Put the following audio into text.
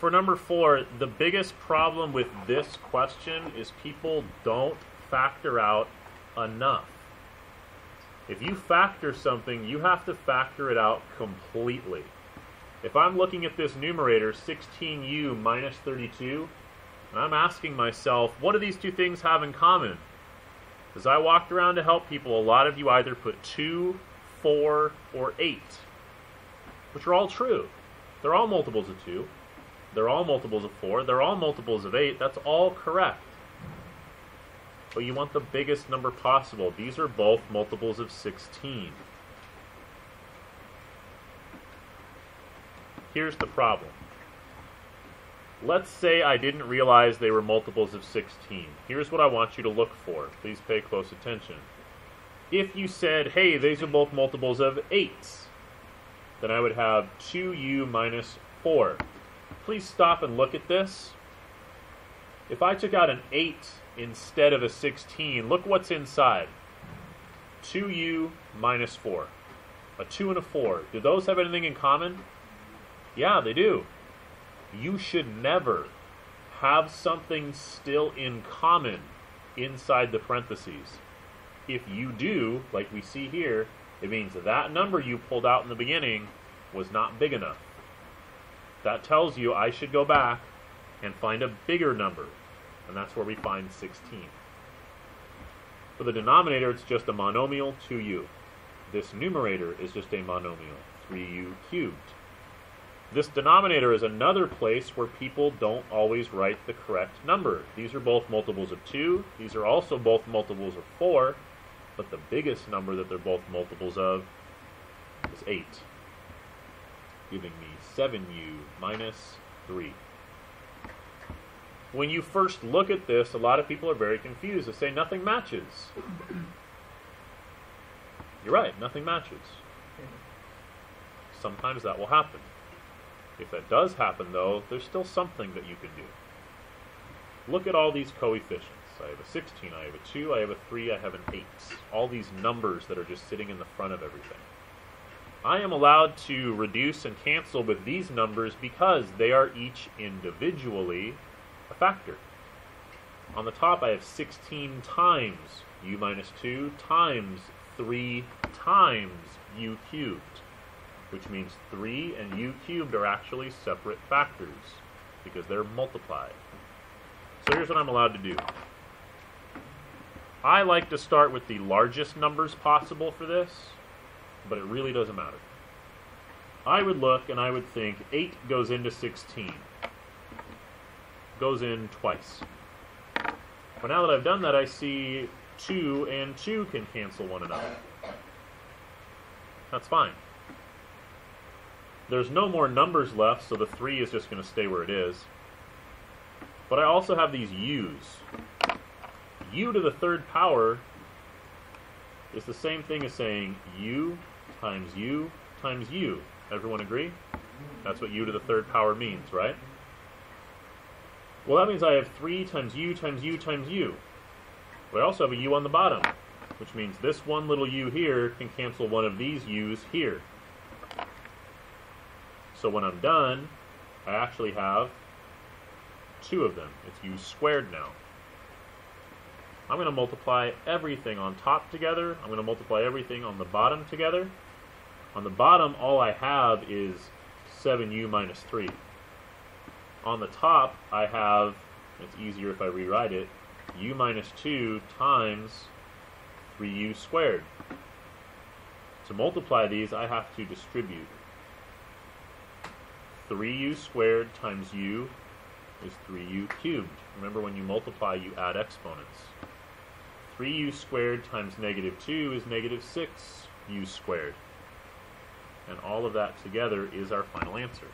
for number 4, the biggest problem with this question is people don't factor out enough. If you factor something, you have to factor it out completely. If I'm looking at this numerator, 16u minus 32, and I'm asking myself, what do these two things have in common? As I walked around to help people, a lot of you either put 2, 4, or 8, which are all true. They're all multiples of 2. They're all multiples of 4. They're all multiples of 8. That's all correct. But you want the biggest number possible. These are both multiples of 16. Here's the problem. Let's say I didn't realize they were multiples of 16. Here's what I want you to look for. Please pay close attention. If you said, hey, these are both multiples of 8, then I would have 2u minus 4. Please stop and look at this. If I took out an 8 instead of a 16, look what's inside. 2u minus 4. A 2 and a 4. Do those have anything in common? Yeah, they do. You should never have something still in common inside the parentheses. If you do, like we see here, it means that number you pulled out in the beginning was not big enough. That tells you I should go back and find a bigger number, and that's where we find 16. For the denominator, it's just a monomial, 2u. This numerator is just a monomial, 3u cubed. This denominator is another place where people don't always write the correct number. These are both multiples of 2. These are also both multiples of 4. But the biggest number that they're both multiples of is 8, giving me 7u minus 3. When you first look at this, a lot of people are very confused. They say nothing matches. You're right, nothing matches. Sometimes that will happen. If that does happen, though, there's still something that you can do. Look at all these coefficients. I have a 16, I have a 2, I have a 3, I have an 8. All these numbers that are just sitting in the front of everything. I am allowed to reduce and cancel with these numbers because they are each individually a factor. On the top, I have 16 times u minus 2 times 3 times u cubed, which means 3 and u cubed are actually separate factors because they're multiplied. So here's what I'm allowed to do. I like to start with the largest numbers possible for this, but it really doesn't matter. I would look and I would think 8 goes into 16. Goes in twice. But now that I've done that, I see 2 and 2 can cancel one another. That's fine. There's no more numbers left, so the 3 is just going to stay where it is. But I also have these u's. U to the third power is the same thing as saying u times u times u. Everyone agree? That's what u to the third power means, right? Well, that means I have 3 times u times u times u. But I also have a u on the bottom, which means this one little u here can cancel one of these u's here. So when I'm done, I actually have 2 of them. It's u squared now. I'm going to multiply everything on top together. I'm going to multiply everything on the bottom together. On the bottom, all I have is 7u minus 3. On the top, I have, it's easier if I rewrite it, u minus 2 times 3u squared. To multiply these, I have to distribute. 3u squared times u is 3u cubed. Remember, when you multiply, you add exponents. 3u squared times negative 2 is negative 6u squared. And all of that together is our final answer.